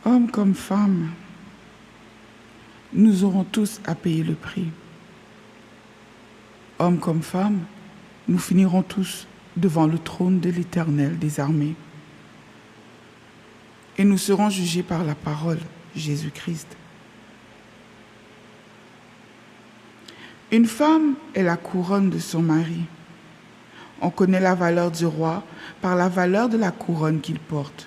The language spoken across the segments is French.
Hommes comme femmes, nous aurons tous à payer le prix. Hommes comme femmes, nous finirons tous devant le trône de l'Éternel des armées. Et nous serons jugés par la parole, Jésus-Christ. Une femme est la couronne de son mari. On connaît la valeur du roi par la valeur de la couronne qu'il porte.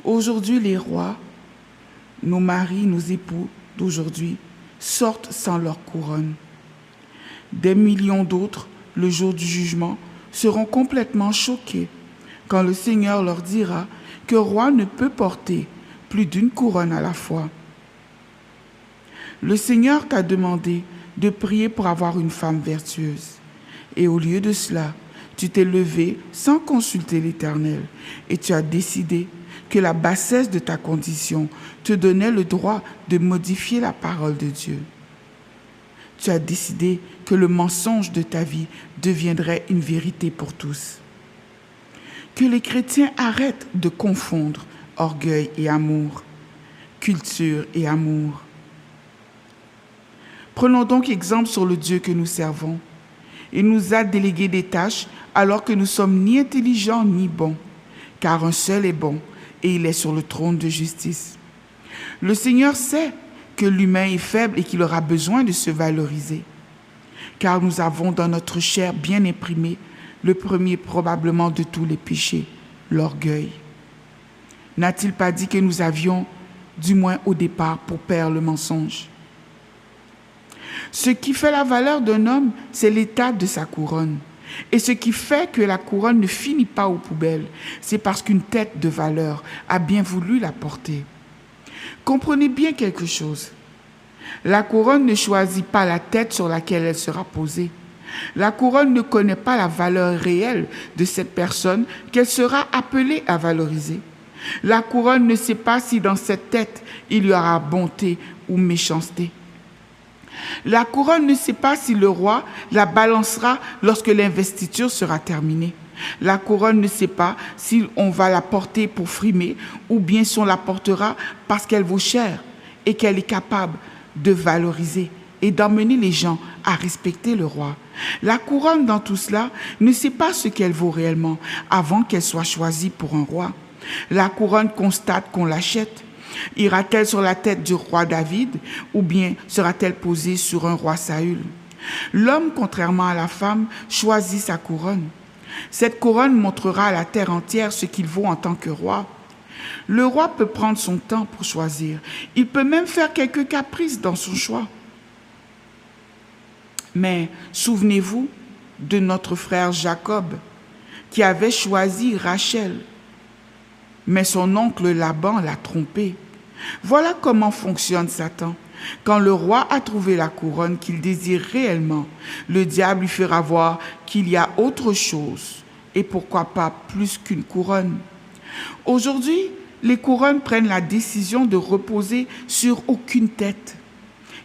Aujourd'hui, les rois, nos maris, nos époux d'aujourd'hui, sortent sans leur couronne. Des millions d'autres, le jour du jugement, seront complètement choqués quand le Seigneur leur dira qu'un roi ne peut porter plus d'une couronne à la fois. Le Seigneur t'a demandé de prier pour avoir une femme vertueuse. Et au lieu de cela, tu t'es levé sans consulter l'Éternel et tu as décidé que la bassesse de ta condition te donnait le droit de modifier la parole de Dieu. Tu as décidé que le mensonge de ta vie deviendrait une vérité pour tous. Que les chrétiens arrêtent de confondre orgueil et amour, culture et amour. Prenons donc exemple sur le Dieu que nous servons. Il nous a délégué des tâches alors que nous sommes ni intelligents ni bons, car un seul est bon et il est sur le trône de justice. Le Seigneur sait que l'humain est faible et qu'il aura besoin de se valoriser, car nous avons dans notre chair bien imprimé le premier probablement de tous les péchés, l'orgueil. N'a-t-il pas dit que nous avions, du moins au départ, pour père le mensonge? Ce qui fait la valeur d'un homme, c'est l'état de sa couronne. Et ce qui fait que la couronne ne finit pas aux poubelles, c'est parce qu'une tête de valeur a bien voulu la porter. Comprenez bien quelque chose. La couronne ne choisit pas la tête sur laquelle elle sera posée. La couronne ne connaît pas la valeur réelle de cette personne qu'elle sera appelée à valoriser. La couronne ne sait pas si dans cette tête il y aura bonté ou méchanceté. La couronne ne sait pas si le roi la balancera lorsque l'investiture sera terminée. La couronne ne sait pas si on va la porter pour frimer ou bien si on la portera parce qu'elle vaut cher et qu'elle est capable de valoriser et d'emmener les gens à respecter le roi. La couronne dans tout cela ne sait pas ce qu'elle vaut réellement avant qu'elle soit choisie pour un roi. La couronne constate qu'on l'achète. Ira-t-elle sur la tête du roi David ou bien sera-t-elle posée sur un roi Saül? L'homme, contrairement à la femme, choisit sa couronne. Cette couronne montrera à la terre entière ce qu'il vaut en tant que roi. Le roi peut prendre son temps pour choisir. Il peut même faire quelques caprices dans son choix. Mais souvenez-vous de notre frère Jacob qui avait choisi Rachel. Mais son oncle Laban l'a trompé. Voilà comment fonctionne Satan. Quand le roi a trouvé la couronne qu'il désire réellement, le diable lui fera voir qu'il y a autre chose, et pourquoi pas plus qu'une couronne. Aujourd'hui, les couronnes prennent la décision de reposer sur aucune tête.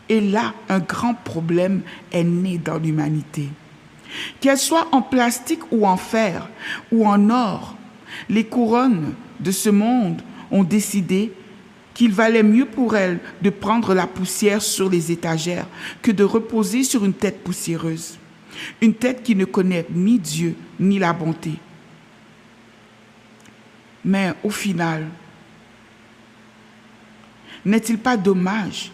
Et là, un grand problème est né dans l'humanité. Qu'elles soient en plastique ou en fer ou en or, les couronnes de ce monde ont décidé qu'il valait mieux pour elles de prendre la poussière sur les étagères que de reposer sur une tête poussiéreuse, une tête qui ne connaît ni Dieu ni la bonté. Mais au final, n'est-il pas dommage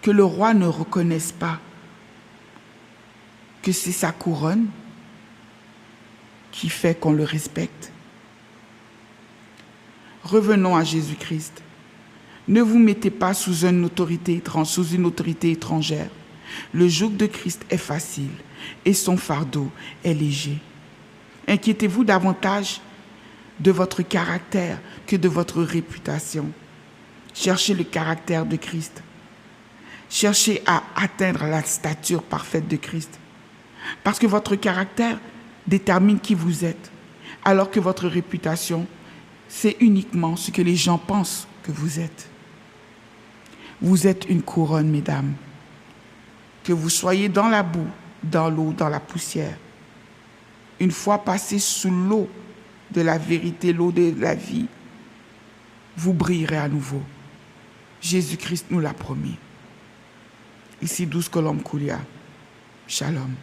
que le roi ne reconnaisse pas que c'est sa couronne qui fait qu'on le respecte? Revenons à Jésus-Christ. Ne vous mettez pas sous une autorité étrangère. Le joug de Christ est facile et son fardeau est léger. Inquiétez-vous davantage de votre caractère que de votre réputation. Cherchez le caractère de Christ. Cherchez à atteindre la stature parfaite de Christ. Parce que votre caractère détermine qui vous êtes, alors que votre réputation, c'est uniquement ce que les gens pensent que vous êtes. Vous êtes une couronne, mesdames. Que vous soyez dans la boue, dans l'eau, dans la poussière. Une fois passé sous l'eau de la vérité, l'eau de la vie, vous brillerez à nouveau. Jésus-Christ nous l'a promis. Ici 12 Colombe Koulia. Shalom.